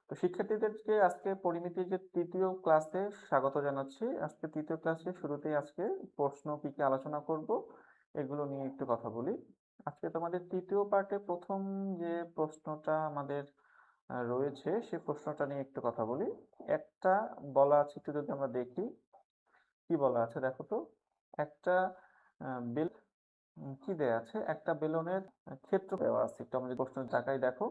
তো শিক্ষার্থীদেরকে আজকে পরিমিতির যে তৃতীয় ক্লাসে স্বাগত জানাচ্ছি। আজকে তৃতীয় ক্লাসে শুরুতেই আজকে প্রশ্ন কি কি আলোচনা করব এগুলো নিয়ে একটু কথা বলি। আজকে তোমাদের তৃতীয় পার্টে প্রথম যে প্রশ্নটা আমাদের রয়েছে সেই প্রশ্নটা নিয়ে একটু কথা বলি। একটা বলা আছে, একটু যদি আমরা দেখি কি বলা আছে দেখো তো। একটা বেল কি দেয়া আছে, একটা বেলুনের ক্ষেত্র দেওয়া আছে, একটু আমাদের প্রশ্নের জায়গায় দেখো।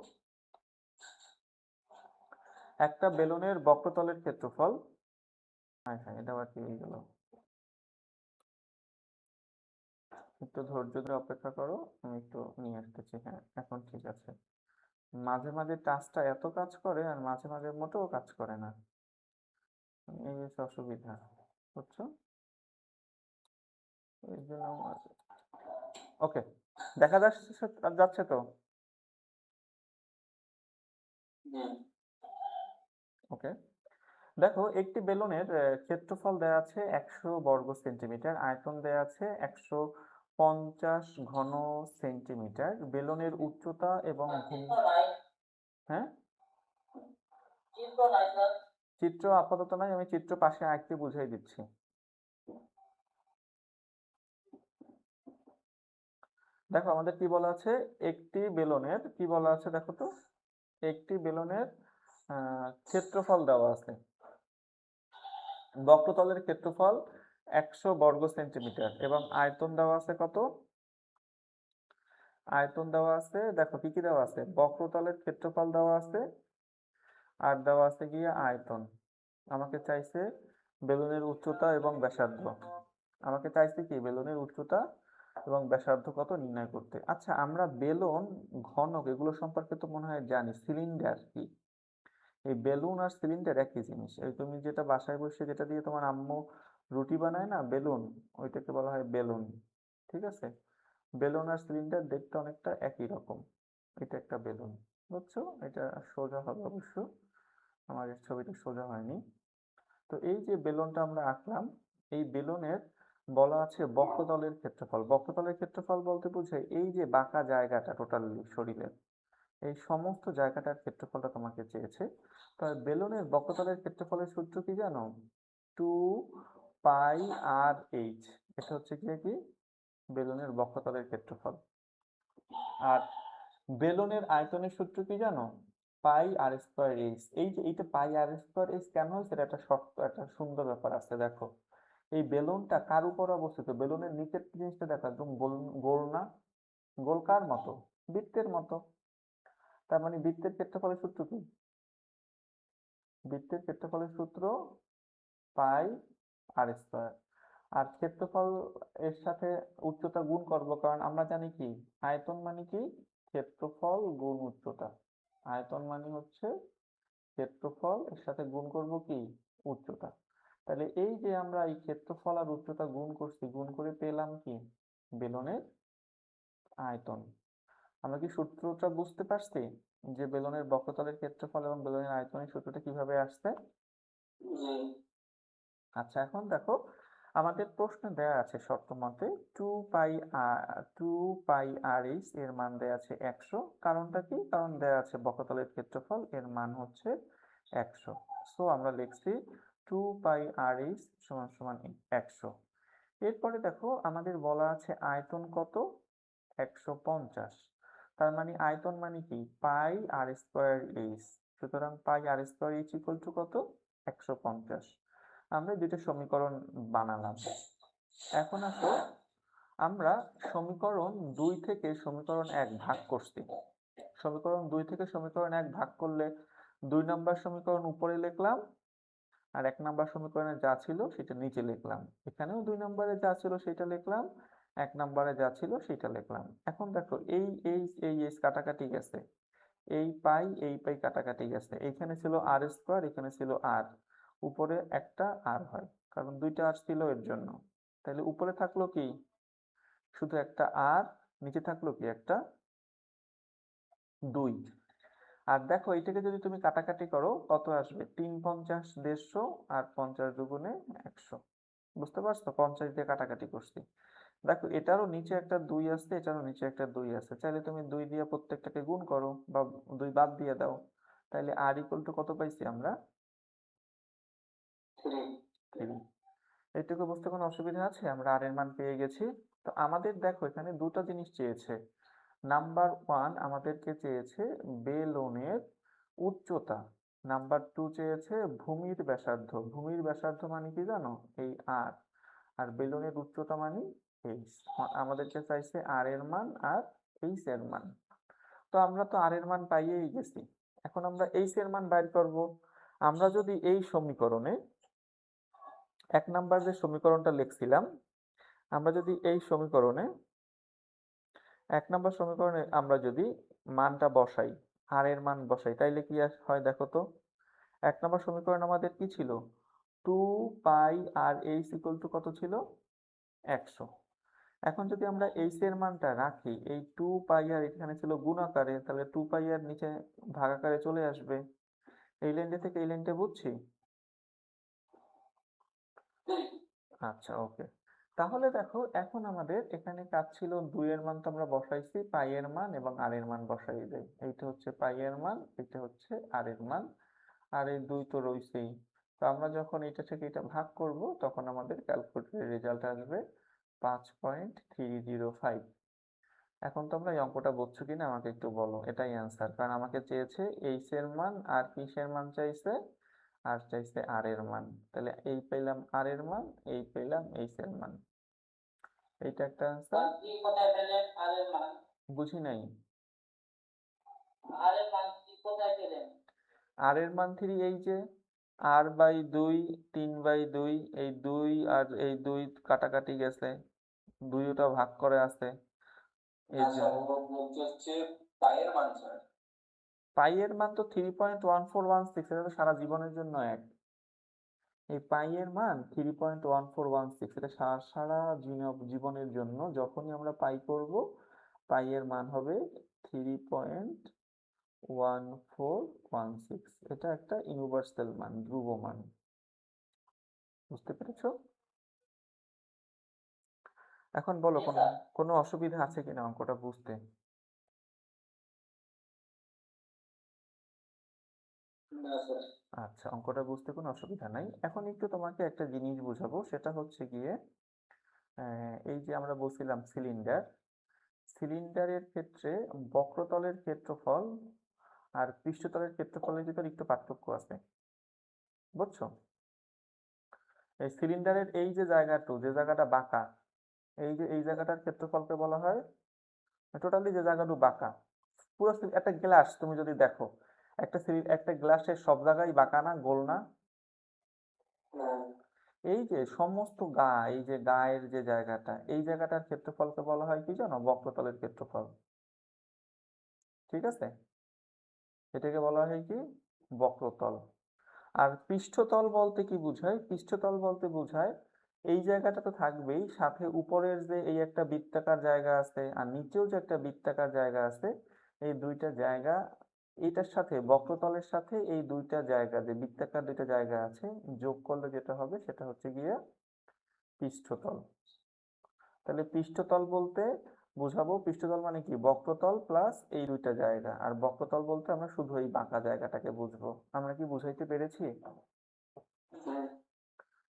একটা বেলুনের বক্রতলের ক্ষেত্রফল, হ্যাঁ হ্যাঁ এটা আবার কি হয়ে গেল, একটু ধৈর্য ধরে অপেক্ষা করো, আমি একটু নিয়ে আসতেছি। হ্যাঁ এখন ঠিক আছে। মাঝে মাঝে টাচটা এত কাজ করে আর মাঝে মাঝে মোটেও কাজ করে না, এই হচ্ছে অসুবিধা, বুঝছো? এই জন্য ওকে, দেখা যাচ্ছে, যাচ্ছে তো। ওকে, দেখো একটি বেলুনের ক্ষেত্রফল দেওয়া আছে 100 বর্গ সেন্টিমিটার, আয়তন দেওয়া আছে 150 ঘন সেন্টিমিটার, বেলুনের উচ্চতা এবং হ্যাঁ চিত্র আপাতত নাই, আমি চিত্র পাশে আঁকতে বুঝাই দিচ্ছি। দেখো আমাদের কি বলা আছে, একটি বেলুনের কি বলা আছে দেখো তো, একটি বেলুনের ক্ষেত্রফল দেওয়া আছে, বক্রতলের ক্ষেত্রফল 100 বর্গ সেন্টিমিটার এবং আয়তন দেওয়া আছে কত, আয়তন দেওয়া আছে, দেখো কি কি দেওয়া আছে, বক্রতলের ক্ষেত্রফল দেওয়া আছে আর দেওয়া আছে গিয়ে আয়তন। আমাকে চাইছে বেলুনের উচ্চতা এবং ব্যাসার্ধ, আমাকে চাইছে কি বেলুনের উচ্চতা এবং ব্যাসার্ধ কত নির্ণয় করতে। আচ্ছা আমরা বেলুন, ঘনক এগুলো সম্পর্কে তো মনে হয় জানি। সিলিন্ডার কি, এই বেলুন আর সিলিন্ডার একই জিনিস। এই তুমি যেটা বাসায় বসে যেটা দিয়ে তোমার আম্মু রুটি বানায় না, বেলুন, ওইটাকে বলা হয় বেলুন। ঠিক আছে, বেলুন আর সিলিন্ডার দেখতে অনেকটা একই রকম। এটা একটা বেলুন, বুঝছো? এটা সোজা হবে অবশ্য, আমার এই ছবিটা সোজা হয়নি। তো এই যে বেলুনটা আমরা আঁকলাম, এই বেলুনের বলা আছে বক্ষতলের ক্ষেত্রফল। বক্ষতলের ক্ষেত্রফল বলতে বোঝায় এই যে বাঁকা জায়গাটা টোটালি শরীরের, এই সমস্ত জায়গাটার ক্ষেত্রফলটা তোমাকে চেয়েছে। তো বেলুনের বক্ষতলের ক্ষেত্রফলের সূত্র কি জানো? 2 পাই আর এইচ। এটা হচ্ছে কি বেলুনের বক্ষতলের ক্ষেত্রফল। আর বেলুনের আয়তনের সূত্র কি জানো? পাই আর স্কোয়ার এইচ। এই যে এইটা পাই আর স্কোয়ার এইচ কেন হয়েছে, এটা একটা শর্ত, একটা সুন্দর ব্যাপার আছে দেখো। এই বেলুনটা কার উপর অবস্থিত, বেলুনের নিচের জিনিসটা দেখো একদম গোল, গোল না? গোল কার মতো? বৃত্তের মতো। তার মানে বৃত্তের ক্ষেত্রফলের সূত্র কি? বৃত্তের ক্ষেত্রফলের সূত্র পাই আর স্কোয়ার। আর ক্ষেত্রফল এর সাথে উচ্চতা গুণ করব, কারণ আমরা জানি কি আয়তন মানে কি ক্ষেত্রফল গুণ উচ্চতা। আয়তন মানে হচ্ছে ক্ষেত্রফল, এর সাথে গুণ করব কি উচ্চতা। তাহলে এই যে আমরা এই ক্ষেত্রফল আর উচ্চতা গুণ করছি, গুণ করে পেলাম কি বেলুনের আয়তন। আমরা কি সূত্রটা বুঝতে পারছি যে বেলুনের বক্ষতলের ক্ষেত্রফল এবং বেলুনের আয়তনের সূত্রটা কিভাবে আসছে? আচ্ছা এখন দেখো আমাদের প্রশ্নে দেয়া আছে শর্ত মতে টু পাই আর এইচ এর মান দেয়া আছে 100। কারণটা কি, কারণ দেয়া আছে বক্ষতলের ক্ষেত্রফল এর মান হচ্ছে 100। সো আমরা লিখছি 2 পাই আর এইচ সমান সমান 100। এরপরে দেখো আমাদের বলা আছে আয়তন কত, 150। তার মানে আয়তন মানে কি পাই আর স্কোয়ার এইচ। সুতরাং পাই আর স্কোয়ার এইচ ইকুয়াল টু কত, 150। আমরা দুটো সমীকরণ বানালাম। এখন আসো আমরা সমীকরণ 2 থেকে সমীকরণ 1 ভাগ করছি। সমীকরণ 2 থেকে সমীকরণ 1 ভাগ করলে 2 নম্বর সমীকরণ উপরে লিখলাম আর 1 নম্বর সমীকরণে যা ছিল সেটা নিচে লিখলাম। এখানেও 2 নম্বরে যা ছিল সেটা লিখলাম, 1 নম্বরে যা ছিল সেটা লিখলাম। এখন দেখো এই কাটাকাটি গেছে, এই পাই কাটাকাটি গেছে, এইখানে ছিল আর স্কোয়ার, এখানে ছিল আর, উপরে একটা আর হয় কারণ দুইটা আর ছিল এর জন্য। তাহলে উপরে থাকলো কি শুধু একটা আর, নিচে থাকলো কি একটা 2। আর দেখো এটাকে যদি তুমি কাটাকাটি করো কত আসবে, 3×50 150 আর 50 দুগুণে 100। বুঝতে পারছো, 50 দিয়ে কাটাকাটি করছি। দেখো এটারও নিচে একটা 2 আছে, এটারও নিচে একটা 2 আছে, চাইলে তুমি 2 দিয়ে প্রত্যেকটাকে গুণ করো বা 2 বাদ দিয়ে দাও। তাহলে আর ইকুয়াল টু কত পাইছি আমরা? 3। এইটুকু বুঝতে কোনো অসুবিধা আছে? আমরা আর এর মান পেয়ে গেছি। তো আমাদের দেখো এখানে দুটো জিনিস চেয়েছে। নাম্বার 1 আমাদেরকে চেয়েছে বেলনের উচ্চতা, নাম্বার 2 চেয়েছে ভূমির ব্যাসার্ধ। ভূমির ব্যাসার্ধ মানে কি জানো? এই আর, আর বেলনের উচ্চতা মানে এইচ। আমাদেরকে চাইছে আর এর মান আর এইচ এর মান। তো আমরা তো আর এর মান পাইয়েই গেছি, এখন আমরা এইচ এর মান বাইর করব। আমরা যদি এই সমীকরণে 1 নাম্বার যে সমীকরণটা লিখছিলাম, আমরা যদি এই সমীকরণে 1 নাম্বার সমীকরণে আমরা যদি মানটা বসাই, আর এর মান বসাই, তাইলে কি হয় দেখো তো। 1 নাম্বার সমীকরণ আমাদের কি ছিল? 2 পাই আর এইচ ইকুয়াল টু কত ছিল? 100। এখন যদি আমরা এইচ এর মানটা রাখি, এই 2 পাই আর এখানে ছিল গুণ আকারে, তাহলে 2 পাই আর নিচে ভাগ আকারে চলে আসবে। এই লাইনটা থেকে এই লাইনটা বুঝছি? আচ্ছা, ওকে। তাহলে দেখো এখন আমাদের এখানে কাজ ছিল 2 এর মান তো আমরা বসাইছি, পাই এর মান এবং আর এর মান বসাই দেই। এইটা হচ্ছে পাই এর মান, এটা হচ্ছে আর এর মান, আর এই 2 তো রইছেই। তো আমরা যখন এটা থেকে এটা ভাগ করব তখন আমাদের ক্যালকুলেটরের রেজাল্ট আসবে 5.305। এখন তোমরা এই অঙ্কটা বুঝছো কিনা আমাকে একটু বলো। এটাই অ্যান্সার, কারণ আমাকে চেয়েছে এইচ এর মান আর কিসের মান চাইছে? আর চাইছে আর এর মান। তাহলে এই পেলাম আর এর মান, এই পেলাম এইচ এর মান। এইটা একটা অ্যান্সার। বুঝি নাই। আর এর মান 3, এই যে r/2, 3/2, এই 2 আর এই 2 কাটাকাটি গেছে, 2 ওটা ভাগ করে আছে, এই জন্য পাই এর মান তো 3.1416, এটা তো সারা জীবনের জন্য এক। এই পাই এর মান 3.1416, এটা সারা জীবনের জন্য যখনই আমরা পাই করব, পাই এর মান হবে 3.1416। এটা একটা ইউনিভার্সাল মান, ধ্রুব মান। বুঝতে পেরেছো? এখন বলো কোনো অসুবিধা আছে কিনা অঙ্কটা বুঝতে? আচ্ছা, অঙ্কটা বুঝতে কোনো অসুবিধা নাই। এখন একটু তোমাকে একটা জিনিস বুঝাবো, সেটা হচ্ছে গিয়ে এই যে আমরা বলছিলাম সিলিন্ডার, সিলিন্ডারের ক্ষেত্রে বক্রতলের ক্ষেত্রফল আর পৃষ্ঠতলের ক্ষেত্রফলের ভিতর একটু পার্থক্য আছে, বুঝছো? এই সিলিন্ডারের এই যে যে জায়গাটা বাঁকা, এই যে এই জায়গাটার ক্ষেত্রফলকে বলা হয়, টোটালি যে জায়গাটা বাঁকা, পুরো একটা গ্লাস তুমি যদি দেখো, একটা গ্লাসের সব জায়গায় বাঁকা না, গোল না? এই যে সমস্ত এই যে গায়ের যে জায়গাটা, এই জায়গাটার ক্ষেত্রফলকে বলা হয় কি জানো? বক্রতলের ক্ষেত্রফল। ঠিক আছে, এটাকে বলা হয় কি? বক্রতল। আর পৃষ্ঠতল বলতে কি বোঝায়? পৃষ্ঠতল বলতে বোঝায় এই জায়গাটা তো থাকবেই, সাথে উপরের যে এই একটা বৃত্তাকার জায়গা আছে আর নিচেও যে একটা বৃত্তাকার জায়গা আছে, এই দুইটা জায়গা, এটার সাথে বক্রতলের সাথে এই দুইটা জায়গা, যে বৃত্তাকার দুইটা জায়গা আছে, যোগ করলে যেটা হবে সেটা হচ্ছে গিয়ে পৃষ্ঠতল। তাহলে পৃষ্ঠতল বলতে বুঝাবো, পৃষ্ঠতল মানে কি? বক্রতল প্লাস এই দুইটা জায়গা। আর বক্রতল বলতে আমরা শুধু এই বাঁকা জায়গাটাকে বুঝবো। আমরা কি বুঝাইতে পেরেছি?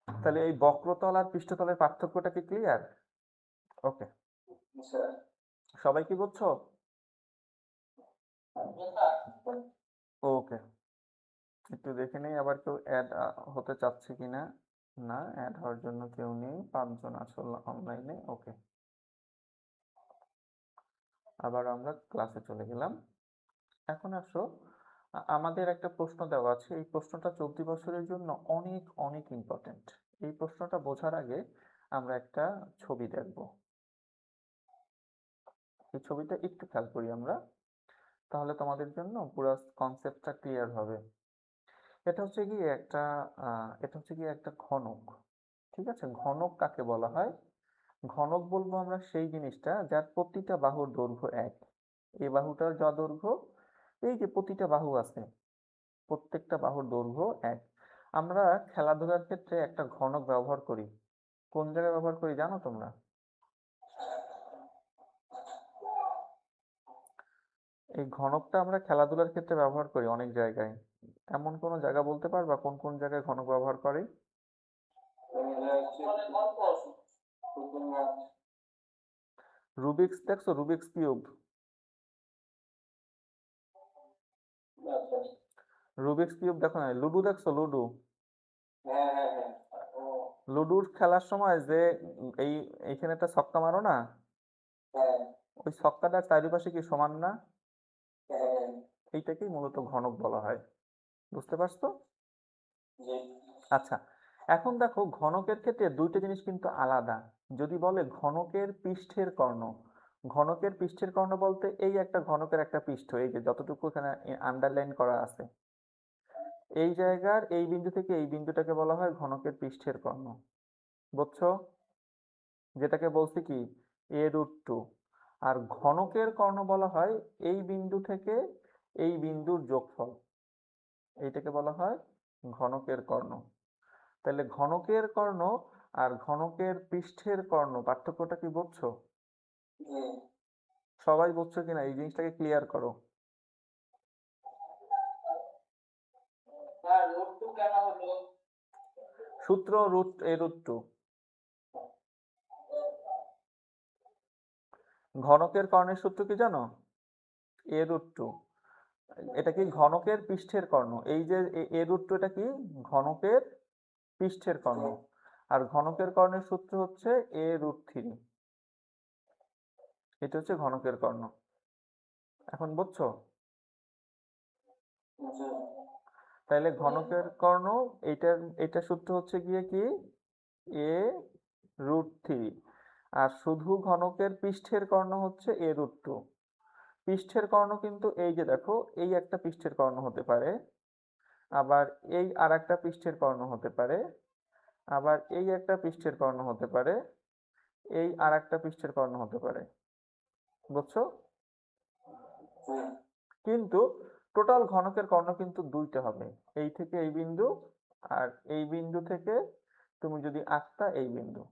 তাহলে এই বক্রতল আর পৃষ্ঠতলের পার্থক্যটা কি ক্লিয়ার? ওকে, সবাই কি বুঝছো? ওকে, একটু দেখে নেই আবার কেউ অ্যাড হতে চাচ্ছে কিনা। না, অ্যাড হওয়ার জন্য কেউ নেই, 5 জন আসলে অনলাইনে। ওকে, আবার আমরা ক্লাসে চলে গেলাম। এখন আসো, আমাদের একটা প্রশ্ন দেওয়া আছে, এই প্রশ্নটা চলতি বছরের জন্য অনেক অনেক ইম্পর্টেন্ট। এই প্রশ্নটা বোঝার আগে আমরা একটা ছবি দেখব। এই ছবিটা একটু খেয়াল করি আমরা, তাহলে তোমাদের জন্য পুরো কনসেপ্টটা ক্লিয়ার হবে। এটা হচ্ছে কি একটা ঘনক। ঠিক আছে, ঘনক কাকে বলা হয়? ঘনক বলবো আমরা সেই জিনিসটা যার প্রতিটা বাহুর দৈর্ঘ্য এক। এই বাহুটার যা দৈর্ঘ্য, এই যে প্রতিটা বাহু আছে, প্রত্যেকটা বাহুর দৈর্ঘ্য এক। আমরা খেলাধুলার ক্ষেত্রে একটা ঘনক ব্যবহার করি, কোন জায়গায় ব্যবহার করি জানো তোমরা? এই ঘনকটা আমরা খেলাধুলার ক্ষেত্রে ব্যবহার করি অনেক জায়গায়। এমন কোনো জায়গা বলতে পারবা কোন কোন জায়গায় ঘনক ব্যবহার করে? রুবিক্স দেখছো, রুবিক্স কিউব? রুবিক্স কিউব দেখো না? লুডো দেখছো, লুডো? লুডুর খেলার সময় যে এই এইখানে একটা ছক্কা মারো না, ওই ছক্কাটার চারিপাশে কি সমান না? এইটাকেই মূলত ঘনক বলা হয়। বুঝতে পারছো? আচ্ছা, এখন দেখো ঘনকের ক্ষেত্রে দুইটা জিনিস কিন্তু আলাদা। যদি বলে ঘনকের পৃষ্ঠের কর্ণ, ঘনকের পৃষ্ঠের কর্ণ বলতে এই একটা ঘনকের একটা পৃষ্ঠ, এই যে যতটুকু এখানে আন্ডারলাইন করা আছে, এই জায়গার এই বিন্দু থেকে এই বিন্দুটাকে বলা হয় ঘনকের পৃষ্ঠের কর্ণ। বুঝছো? যেটাকে বলছি কি a√2। আর ঘনকের কর্ণ বলা হয় এই বিন্দু থেকে এই বিন্দুর যোগফল, এইটাকে বলা হয় ঘনকের কর্ণ। তাহলে ঘনকের কর্ণ আর ঘনকের পৃষ্ঠের কর্ণ পার্থক্যটা কি বুঝছো? সবাই বুঝছো কিনা এই জিনিসটাকে ক্লিয়ার করো। সূত্র a√2। ঘনকের কর্ণের সূত্র কি জানো? a√2। এটা কি ঘনকের পৃষ্ঠের কর্ণ, এই যে a√2 এটা কি ঘনকের পৃষ্ঠের কর্ণ। আর ঘনকের কর্ণের সূত্র হচ্ছে a√3। এটা হচ্ছে ঘনকের কর্ণ। এখন বুঝছো? তাহলে ঘনকের কর্ণ এটা সূত্র হচ্ছে গিয়ে কি a√3। আর শুধু ঘনকের পৃষ্ঠের কর্ণ হচ্ছে a√2। পৃষ্ঠের কর্ণ কিন্তু এই যে দেখো, এই একটা পৃষ্ঠের কর্ণ হতে পারে, আবার এই আর একটা পৃষ্ঠের কর্ণ হতে পারে, আবার এই একটা পৃষ্ঠের কর্ণ হতে পারে, এই আর একটা পৃষ্ঠের কর্ণ হতে পারে। বুঝছো? কিন্তু টোটাল ঘনকের কর্ণ কিন্তু দুইটা হবে, এই থেকে এই বিন্দু, আর এই বিন্দু থেকে তুমি যদি আঁকতা এই বিন্দু।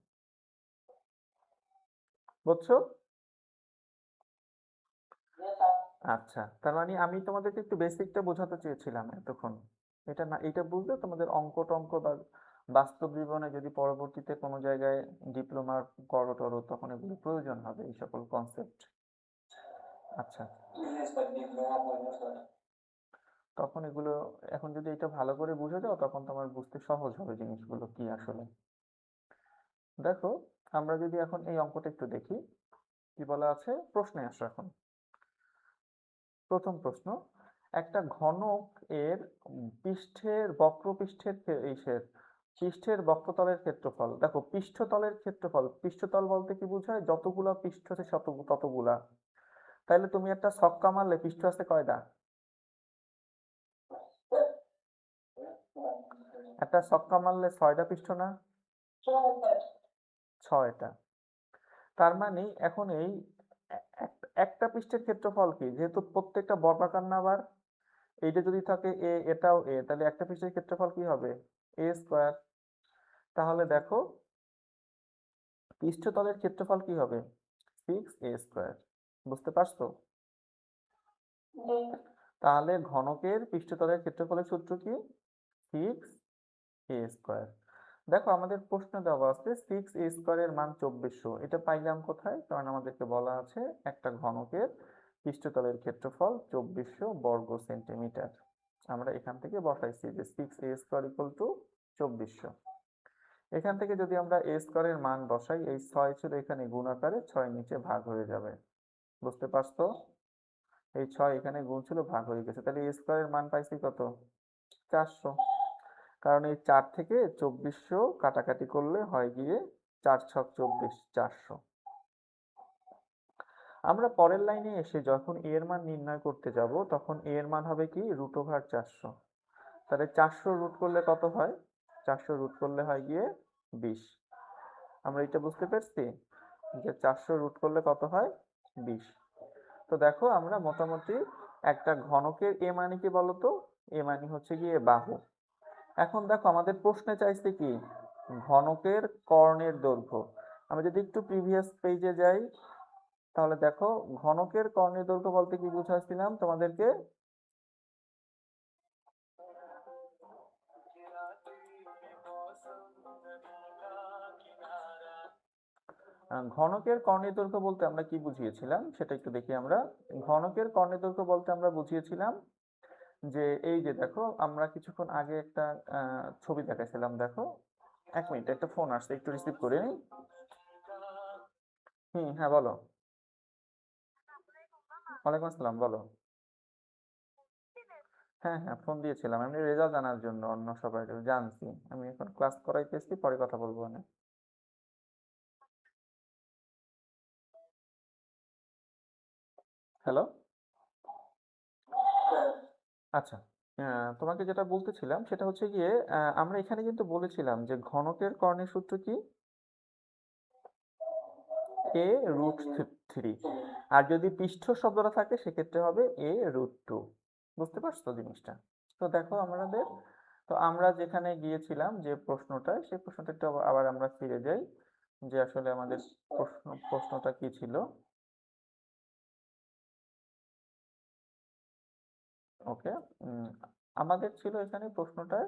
বুঝছো? আচ্ছা, তার মানে আমি তোমাদেরকে একটু বেসিকটা বোঝাতে চেয়েছিলাম এতক্ষণ। এটা না, এটা বুঝলে তোমাদের অঙ্ক টঙ্ক বা বাস্তব জীবনে যদি পরবর্তীতে কোনো জায়গায় ডিপ্লোমা করো টরো তখন এগুলো প্রয়োজন হবে, এই সকল কনসেপ্ট। আচ্ছা, তখন এগুলো এখন যদি এটা ভালো করে বুঝে যাও তখন তোমার বুঝতে সহজ হবে জিনিসগুলো কি আসলে। দেখো, আমরা যদি এখন এই অঙ্কটা একটু দেখি কি বলা আছে, প্রশ্নে আসো এখন। প্রথম প্রশ্ন, একটা ঘনক এর পৃষ্ঠের বক্রপৃষ্ঠের পৃষ্ঠের বক্রতলের ক্ষেত্রফল। দেখো পৃষ্ঠতলের ক্ষেত্রফল, পৃষ্ঠতল বলতে কি বোঝায়? যতগুলা পৃষ্ঠ আছে ততগুলা। তাহলে তুমি একটা ছক্কা মারলে পৃষ্ঠ আছে কয়টা? একটা ছক্কা মারলে 6টা পৃষ্ঠ না? 6টা। তার মানে এখন এই একটা পৃষ্ঠের ক্ষেত্রফল কি, যেহেতু প্রত্যেকটা বর্গাকার না আবার, এইটা যদি থাকে এ, এটাও এ, তাহলে একটা পৃষ্ঠের ক্ষেত্রফল কি হবে? a²। তাহলে দেখো পৃষ্ঠতলের ক্ষেত্রফল কি হবে? 6a²। বুঝতে পারছো? তাহলে ঘনকের পৃষ্ঠতলের ক্ষেত্রফলের সূত্র কি? 6a²। দেখো আমাদের প্রশ্ন দেওয়া আছে 6a² এর মান 2400। এটা পাইলাম কোথায়? কারণ আমাদেরকে বলা আছে একটা ঘনকের পৃষ্ঠতলের ক্ষেত্রফল 2400 বর্গ সেন্টিমিটার। আমরা এখান থেকে বসাইছি যে 6a² = 2400। এখান থেকে যদি আমরা a² এর মান বসাই, এই 6 ছিল এখানে গুণ আকারে, 6 নিচে ভাগ হয়ে যাবে। বুঝতে পারছো? এই 6 এখানে গুণ ছিল, ভাগ হয়ে গেছে, তাহলে a² এর মান পাইছি কত? 400। কারণ এই 4 থেকে 2400 কাটাকাটি করলে হয় গিয়ে 4 ছক 24, 400। আমরা পরের লাইনে এসে যখন a এর মান নির্ণয় করতে যাব তখন a এর মান হবে কি √400। তাহলে 400 রুট করলে কত হয়? 400 রুট করলে হয় গিয়ে 20। আমরা এটা বুঝতে পারছি যে 400 রুট করলে কত হয়? 20। তো দেখো আমরা মোটামুটি একটা ঘনকের এ মানে কি বলতো? এ মানে হচ্ছে গিয়ে বাহু। এখন দেখো আমাদের প্রশ্নে চাইছে কি ঘনকের কর্ণের দৈর্ঘ্য। আমরা যদি একটু প্রিভিয়াস পেজে যাই, তাহলে দেখো ঘনকের কর্ণের দৈর্ঘ্য বলতে কি বুঝাচ্ছিলাম তোমাদেরকে? ঘনকের কর্ণের দৈর্ঘ্য বলতে আমরা কি বুঝিয়েছিলাম সেটা একটু দেখি আমরা। ঘনকের কর্ণের দৈর্ঘ্য বলতে আমরা বুঝিয়েছিলাম যে এই যে দেখো আমরা কিছুক্ষণ আগে একটা ছবি দেখাইছিলাম, দেখো 1 মিনিট, একটা ফোন আসছে, একটু রিসিভ করে নিই। হ্যাঁ বলো। ওয়ালাইকুম আসসালাম, বলো। হ্যাঁ ফোন দিয়েছিলাম আমি রেজাল্ট জানার জন্য, অন্য সবাই জানছি। আমি এখন ক্লাস করাইতেছি, পরে কথা বলবো না। হ্যালো। আচ্ছা, তোমাকে যেটা বলতেছিলাম সেটা হচ্ছে গিয়ে আমরা এখানে কিন্তু বলেছিলাম যে ঘনকের কর্ণের সূত্র কি? a√3। আর যদি পৃষ্ঠ শব্দটা থাকে সেক্ষেত্রে হবে a√2। বুঝতে পারছো জিনিসটা? তো দেখো আমাদের, তো আমরা যেখানে গিয়েছিলাম যে প্রশ্নটা, সেই প্রশ্নটা একটু আবার আমরা ফিরে যাই, যে আসলে আমাদের প্রশ্নটা কি ছিল। ওকে। আমাদের ছিল এখানে প্রশ্নটা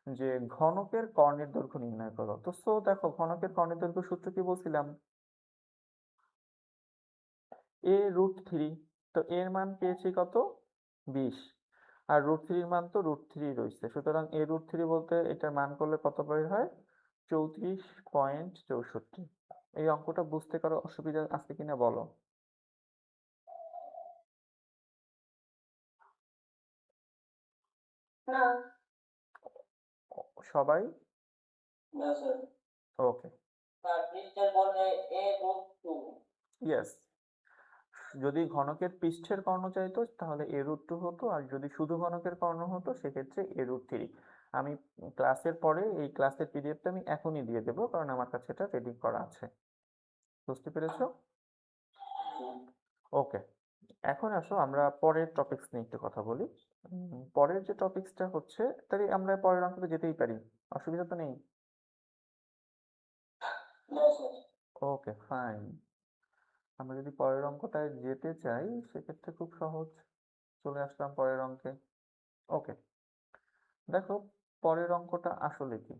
যে ঘনকের কর্ণের দৈর্ঘ্য নির্ণয় করো। তো দেখো ঘনকের কর্ণের দৈর্ঘ্য সূত্র কি বলছিলাম? a√3। তো এর মান পেয়েছি কত? 20। আর √3 মান তো √3 রয়েছে, সুতরাং a√3 বলতে এটার মান করলে কত বের হয়? 34.64। এই অঙ্কটা বুঝতে কারো অসুবিধা আছে কিনা বলো। সবাই? ওকে। ইয়েস। যদি ঘনকের পৃষ্ঠের কর্ণ চাইতো তাহলে a√2 হতো, আর যদি শুধু ঘনকের কর্ণ হতো সেক্ষেত্রে a√3। আমি ক্লাসের পরে এই ক্লাসের পিডিএফটা আমি এখনই দিয়ে দেবো, কারণ আমার কাছে এটা রেডি করা আছে। বুঝতে পেরেছো? ওকে। এখন আসো আমরা পরের টপিকস নিয়ে একটু কথা বলি। পরের যে টপিকসটা হচ্ছে, তাহলে আমরা পরের অঙ্কতে যেতেই পারি, অসুবিধা তো নেই। Okay fine. আমরা যদি পরের অঙ্কটায় যেতে চাই সেক্ষেত্রে খুব সহজ, চলে আসলাম পরের অঙ্কে। ওকে, দেখো পরের অঙ্কটা আসলে কি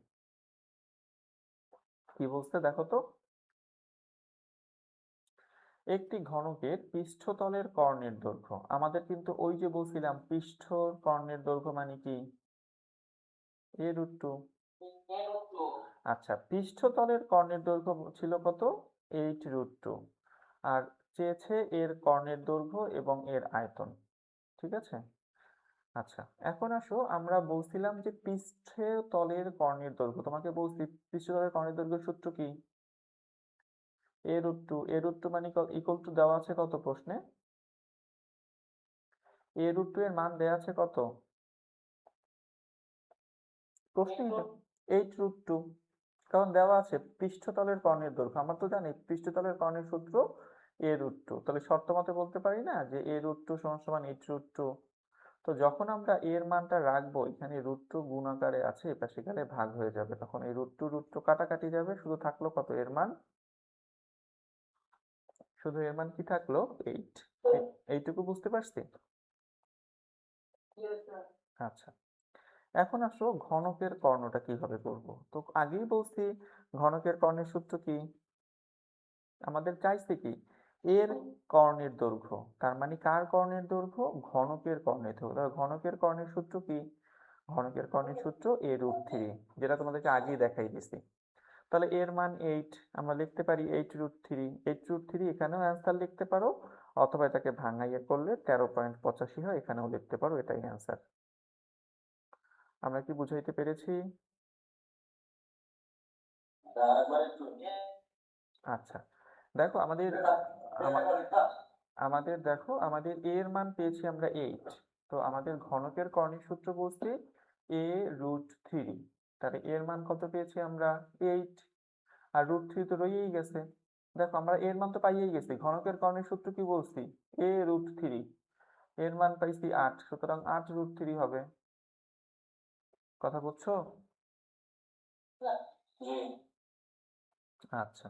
কি বলছে দেখো তো। একটি ঘনকের পৃষ্ঠতলের কর্ণের দৈর্ঘ্য, আমাদের কিন্তু ওই যে বলছিলাম পৃষ্ঠ কর্ণের দৈর্ঘ্য মানে কি? a√2। আচ্ছা, পৃষ্ঠতলের কর্ণের দৈর্ঘ্য ছিল কত? 8√2। আর চেয়েছে এর কর্ণের দৈর্ঘ্য এবং এর আয়তন। ঠিক আছে। আচ্ছা, এখন আসো আমরা বলছিলাম যে পৃষ্ঠে তলের কর্ণের দৈর্ঘ্য, তোমাকে বলছি পৃষ্ঠতলের কর্ণের দৈর্ঘ্যের সূত্র কি? a√2 মানে ইকুয়াল টু দেওয়া আছে কত প্রশ্নে? a√2 এর মান দেওয়া আছে কত প্রশ্নে? 8√2। কারণ দেওয়া আছে পৃষ্ঠতলের কর্ণের দৈর্ঘ্য, আমরা তো জানি পৃষ্ঠতলের কর্ণের সূত্র a√2। তাহলে শর্ত মতে বলতে পারি না যে a√2 = 8√2। তো যখন আমরা এর মানটা রাখবো এখানে √2 গুণ আকারে আছে, এপাশে গেলে ভাগ হয়ে যাবে, তখন এই √2 কাটাকাটি যাবে, শুধু থাকলো কত এর মান? শুধু এর মান কি থাকলো? 8। এইটুকু বুঝতে পারছি? আচ্ছা, এখন আসো ঘনকের কর্ণটা কিভাবে করব। তো আগেই বলছি ঘনকের কর্ণের সূত্র কি? আমাদের চাইছে কি? এর কর্ণের দৈর্ঘ্য, তার মানে কার কর্ণের দৈর্ঘ্য? ঘনকের কর্ণের দৈর্ঘ্য। তাহলে ঘনকের কর্ণের সূত্র কি? ঘনকের কর্ণের সূত্র a√3, যেটা তোমাদেরকে আগেই দেখাই দিছি। তাহলে এর মান 8, আমরা লিখতে পারি 8√3। 8√3 এখানেও অ্যান্সার লিখতে পারো, অথবা এটাকে ভাঙাইয়া করলে 13.85 হয়, এখানেও লিখতে পারো, এটাই অ্যান্সার। আমরা কি বুঝাইতে পেরেছি? আচ্ছা, দেখো আমাদের দেখো আমাদের এর মান পেয়েছি আমরা 8। তো আমাদের ঘনকের কর্ণের সূত্র বলছি a√3। তাহলে এর মান কত পেয়েছি আমরা? 8। আর √3 তো রয়েই গেছে। দেখো আমরা এর মান তো পাইয়েই গেছি, ঘনকের কর্ণের সূত্র কি বলছি? a√3। এর মান পাইছি 8, সুতরাং 8√3 হবে। কথা বুঝছো? আচ্ছা,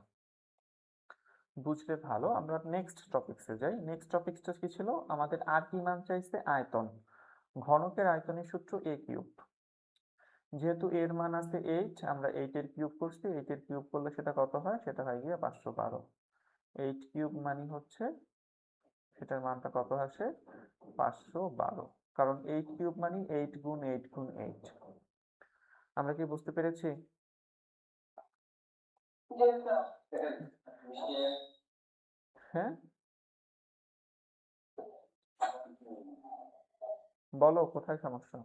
বুঝলে ভালো। আমরা নেক্সট টপিকসে যাই। নেক্সট টপিকসটা কি ছিল? আমাদের আর কি মান চাইছে? আয়তন। ঘনকের আয়তনের সূত্র a কিউব। যেহেতু এর মান আছে 8, আমরা 8 এর কিউব করছি। 8 এর কিউব করলে সেটা কত হয়? সেটা হয় গিয়ে 512। 8 কিউব মানে হচ্ছে, সেটার মানটা কত আসে? 512। কারণ 8 কিউব মানে 8 গুণ 8 গুণ 8। আমরা কি বুঝতে পেরেছি? হ্যাঁ, বলো কোথায় সমস্যা?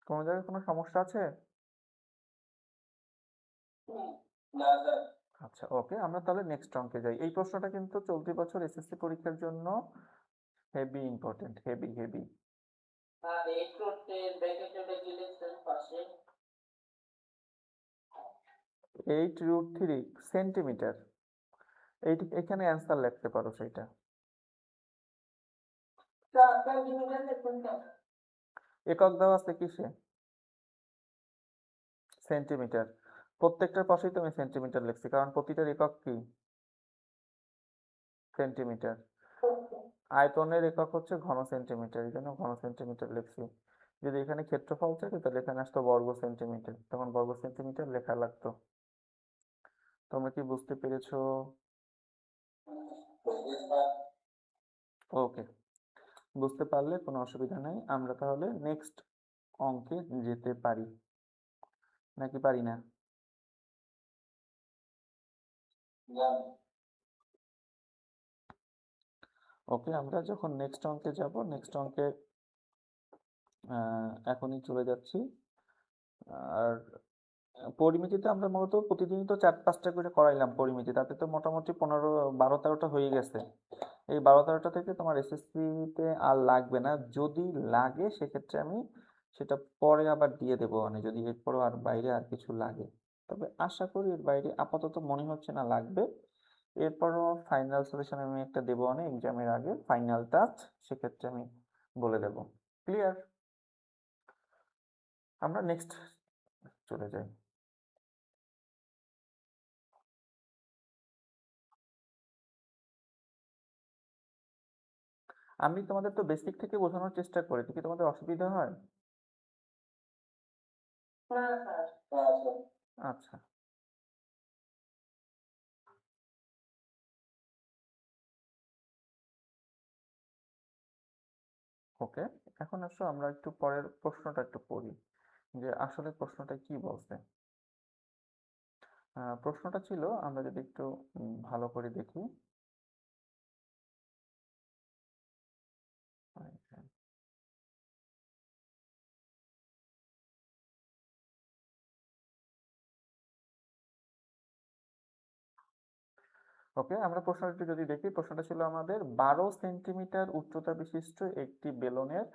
কোনো জায়গায় কোনো সমস্যা আছে? আচ্ছা, ওকে, আমরা তাহলে নেক্সট অঙ্কে যাই। এই প্রশ্নটা কিন্তু চলতি বছর এসএসসি পরীক্ষার জন্য heavy important, heavy heavy. 8√3 centimetre. এখানে অ্যান্সার লিখতে পারো সেটা। একক দেওয়া আছে কিসে? সেন্টিমিটার। প্রত্যেকটার পাশেই তুমি সেন্টিমিটার লিখছি, কারণ প্রতিটার একক কি? সেন্টিমিটার। আয়তনের একক হচ্ছে ঘন সেন্টিমিটার, এই জন্য ঘন সেন্টিমিটার লিখছি। যদি এখানে ক্ষেত্রফল চাইতো তাহলে এখানে আসতো বর্গ সেন্টিমিটার, তখন বর্গ সেন্টিমিটার লেখা লাগতো। তোমরা কি বুঝতে পেরেছো? ওকে, বুঝতে পারলে কোনো অসুবিধা নেই। আমরা তাহলে নেক্সট অঙ্কে যেতে পারি, নাকি পারি না? ওকে, আমরা যখন নেক্সট অঙ্কে যাব, নেক্সট অঙ্কে এখনই চলে যাচ্ছি। আর পরিমিতিতে আমরা মূলত প্রতিদিনই তো 4-5টা করে করাইলাম পরিমিতি, তাতে তো মোটামুটি 15-12-13টা হয়ে গেছে। এই 12-13টা থেকে তোমার এসএসসিতে আর লাগবে না। যদি লাগে সেক্ষেত্রে আমি সেটা পরে আবার দিয়ে দেবো, মানে যদি এরপরও আর বাইরে আর কিছু লাগে। তবে আশা করি এর বাইরে আপাতত মনে হচ্ছে না লাগবে। এরপরও ফাইনাল সলিউশন আমি একটা দেবো, অনেক এক্সামের আগে ফাইনাল টাচ, সেক্ষেত্রে আমি বলে দেব। ক্লিয়ার? আমরা নেক্সট চলে যাই। আমি তোমাদের তো বেসিক থেকে বোঝানোর চেষ্টা করি, কি তোমাদের অসুবিধা হয়? আচ্ছা, ওকে। এখন আসো আমরা একটু পরের প্রশ্নটা একটু পড়ি, যে আসলে প্রশ্নটা কি বলছে। প্রশ্নটা ছিল, আমরা যদি একটু ভালো করে দেখি। ওকে, আমরা প্রশ্নটা একটু যদি দেখি। প্রশ্নটা ছিল আমাদের 12 সেন্টিমিটার উচ্চতা বিশিষ্ট একটি বেলনের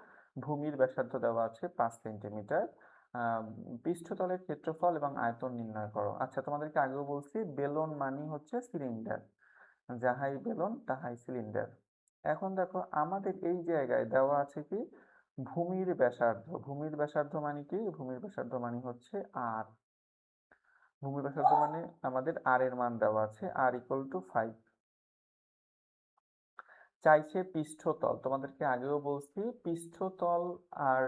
ভূমির ব্যাসার্ধ দেওয়া আছে 5 সেন্টিমিটার। পৃষ্ঠতলের ক্ষেত্রফল এবং আয়তন নির্ণয় করো। আচ্ছা, তোমাদেরকে আগেও বলছি বেলন মানে হচ্ছে সিলিন্ডার, যাহাই বেলন তাহাই সিলিন্ডার। এখন দেখো আমাদের এই জায়গায় দেওয়া আছে কি? ভূমির ব্যাসার্ধ। ভূমির ব্যাসার্ধ মানে কি? ভূমির ব্যাসার্ধ মানে হচ্ছে আর। ভূমির ব্যাসার্ধ মানে আমাদের আর এর মান দেওয়া আছে, r=5। চাইছে পৃষ্ঠতল। তোমাদেরকে আগেও বলছি পৃষ্ঠতল আর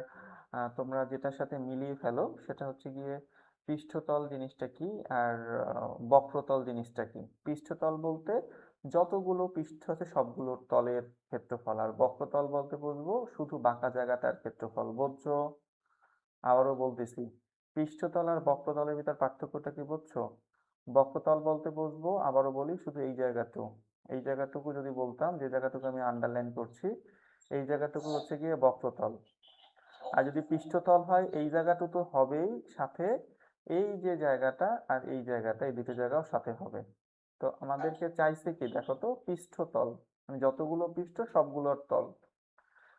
তোমরা যেটার সাথে মিলিয়ে ফেলো সেটা হচ্ছে গিয়ে পৃষ্ঠতল জিনিসটা কি আর বক্রতল জিনিসটা কি। পৃষ্ঠতল বলতে যতগুলো পৃষ্ঠ আছে সবগুলোর তলের ক্ষেত্রফল, আর বক্রতল বলতে বুঝবো শুধু বাঁকা জায়গাটার ক্ষেত্রফল। বুঝছো? আবারও বলতেছি, পৃষ্ঠতল আর বক্রতলের ভিতর পার্থক্যটা কি বুঝছো? বক্রতল বলতে বুঝবো, আবারও বলি, শুধু এই জায়গাটুকু। এই জায়গাটুকু যদি বলতাম, যে জায়গাটুকু আমি আন্ডারলাইন করছি, এই জায়গাটুকু হচ্ছে গিয়ে বক্রতল। আর যদি পৃষ্ঠতল হয় এই জায়গাটুকু তো হবেই, সাথে এই যে জায়গাটা আর এই জায়গাটা, এই দুটো জায়গাও সাথে হবে। তো আমাদেরকে চাইছে কি দেখো তো, পৃষ্ঠতল মানে যতগুলো পৃষ্ঠ সবগুলোর তল।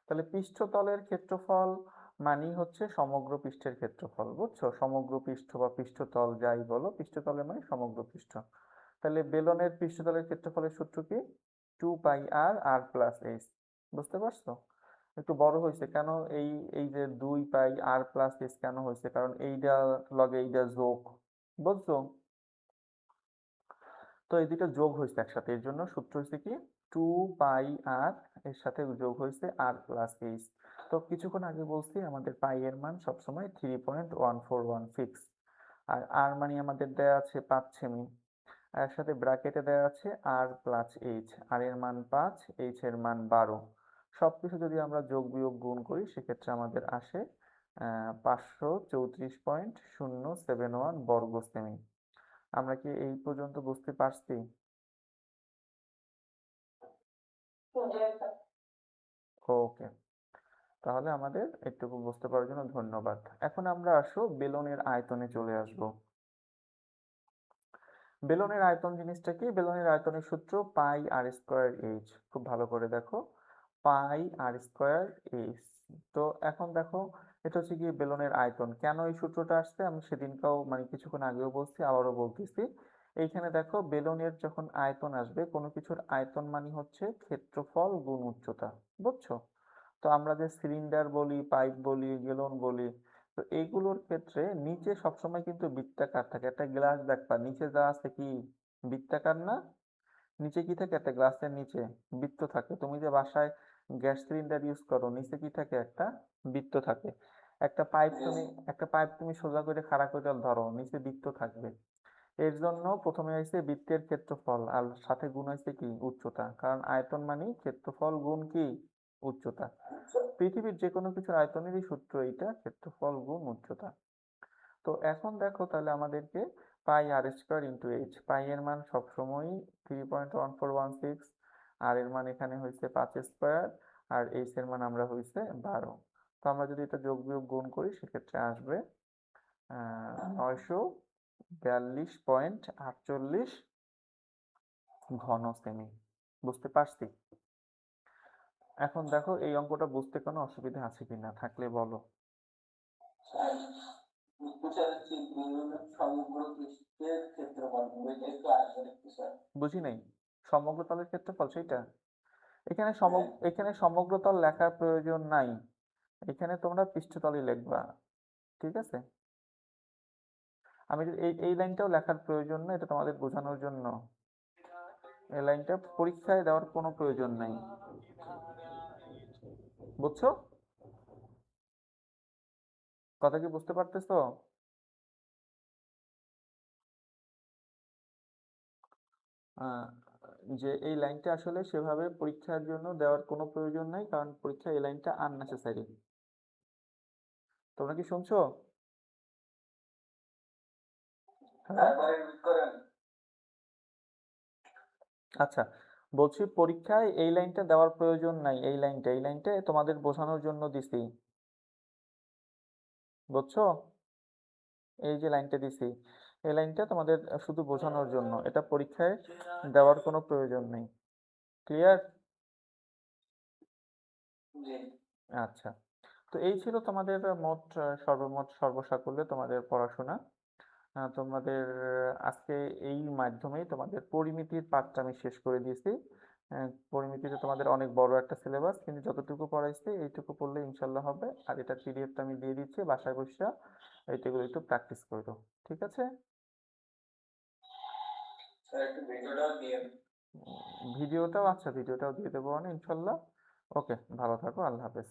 তাহলে পৃষ্ঠতলের ক্ষেত্রফল মানেই হচ্ছে সমগ্র পৃষ্ঠের ক্ষেত্রফল। বুঝছো? সমগ্র পৃষ্ঠ বা পৃষ্ঠতল যাই বলো, পৃষ্ঠতলের মানে সমগ্র পৃষ্ঠ। তাহলে বেলনের পৃষ্ঠতলের ক্ষেত্রফলের সূত্র কি? 2πr r+s। বুঝতে পারছো? একটু বড় হয়েছে কেন? এই এই যে 2πr+s কেন হয়েছে? কারণ এইটা লগে এইটা যোগ। বুঝছো? তো এই দুটো যোগ হয়েছে একসাথে, এর জন্য সূত্র হচ্ছে কি 2πr, এর সাথে যোগ হয়েছে r+h। তো কিছুক্ষণ আগে বলছি আমাদের পাই এর মান সবসময় 3.1416, আর আর মানে আমাদের দেয়া আছে 5 সেমি, এর সাথে ব্র্যাকেটে দেওয়া আছে r+h, আর এর মান 5, h এর মান 12। সবকিছু যদি আমরা যোগ বিয়োগ গুণ করি সেক্ষেত্রে আমাদের আসে 534.071 বর্গ সেমি। আমরা কি এই পর্যন্ত বুঝতে পারছি? ওকে, তাহলে আমাদের এটুকু বুঝতে পারার জন্য ধন্যবাদ। এখন আমরা আসো বেলনের আয়তনে চলে আসব। বেলনের আয়তন জিনিসটা কি? বেলনের আয়তনের সূত্র পাই আর স্কোয়ার এইচ। খুব ভালো করে দেখো, পাই আর স্কোয়ার এইচ। তো এখন দেখো, এটা হচ্ছে গিয়ে বেলনের আয়তন। কেন এই সূত্রটা আসছে আমি সেদিনকাও মানে কিছুক্ষণ আগেও বলছি, আবারও বলতেছি। এইখানে দেখো, বেলনের যখন আয়তন আসবে, কোনো কিছুর আয়তন মানে হচ্ছে ক্ষেত্রফল গুণ উচ্চতা, বুঝছো? তো আমরা যে সিলিন্ডার বলি, পাইপ বলি, বেলুন বলি, তো এইগুলোর ক্ষেত্রে নিচে সবসময় কিন্তু বৃত্তাকার থাকে। একটা গ্লাস দেখবা নিচে যা আছে কি বৃত্তাকার না? নিচে কি থাকে? একটা গ্লাসের নিচে বৃত্ত থাকে। তুমি যে বাসায় গ্যাস সিলিন্ডার ইউজ করো, নিচে কি থাকে? একটা বৃত্ত থাকে। একটা পাইপ তুমি সোজা করে খাড়া করে ধরো, নিচে বৃত্ত থাকবে। এর জন্য প্রথমে হয়েছে বৃত্তের ক্ষেত্রফল, আর সাথে গুণ হয়েছে কি উচ্চতা, কারণ আয়তন মানে ক্ষেত্রফল গুণ কি উচ্চতা। পৃথিবীর যে কোনো কিছুর আয়তনেরই সূত্র এইটা, ক্ষেত্রফল গুণ উচ্চতা। তো এখন দেখো তাহলে আমাদেরকে পাই আর স্কোয়ার ইন্টু এইচ, পাই এর মান সবসময়ই 3.1416, আর এর মান এখানে হয়েছে 5 স্কোয়ার, আর এইচ এর মান আমরা হয়েছে 12। তো আমরা যদি এটা যোগ বিয়োগ গুণ করি সেক্ষেত্রে আসবে 942.48 ঘন সেমি। বুঝতে পারছি? এখন দেখো এই অঙ্কটা বুঝতে কোনো অসুবিধা আছে কিনা, থাকলে বলো। বুঝি নাই, সমগ্র তলের ক্ষেত্রফল সেইটা? এখানে এখানে সমগ্র তল লেখার প্রয়োজন নাই, এখানে তোমরা পৃষ্ঠতলই লিখবা, ঠিক আছে? আমি এই এই লাইনটাও লেখার প্রয়োজন না, এটা তোমাদের বোঝানোর জন্য। এই লাইনটা পরীক্ষায় দেওয়ার কোনো প্রয়োজন নাই, বুঝছো? কথা কি বুঝতে পারতেছো? আহ, যে এই লাইনটা আসলে সেভাবে পরীক্ষার জন্য দেওয়ার কোনো প্রয়োজন নাই, কারণ পরীক্ষা এই লাইনটা আননেসেসারি। তোমরা কি শুনছো? হ্যাঁ, আচ্ছা, বলছি পরীক্ষায় এই লাইনটা দেওয়ার প্রয়োজন নাই, এই লাইনটা তোমাদের বোঝানোর জন্য দিছি, বুঝছো? এই যে লাইনটা দিছি, এই লাইনটা তোমাদের শুধু বোঝানোর জন্য, এটা পরীক্ষায় দেওয়ার কোনো প্রয়োজন নেই। ক্লিয়ার? আচ্ছা, তো এই ছিল তোমাদের মোট সর্বমোট সর্বসাকুল্যে তোমাদের পড়াশোনা। তোমাদের আজকে এই মাধ্যমেই তোমাদের পরিমিতির পাঠটা আমি শেষ করে দিয়েছি। পরিমিতিতে তোমাদের অনেক বড় একটা সিলেবাস, কিন্তু যতটুকু পড়াইছি এইটুকু পড়লে ইনশাল্লাহ হবে। আর এটা পিডিএফটা আমি দিয়ে দিচ্ছি, বাসায় বসে এইটাগুলো একটু প্র্যাকটিস করো, ঠিক আছে? ভিডিওটাও, আচ্ছা ভিডিওটাও দিয়ে দেবো মানে ইনশাল্লাহ। ওকে, ভালো থাকো, আল্লাহ হাফেজ।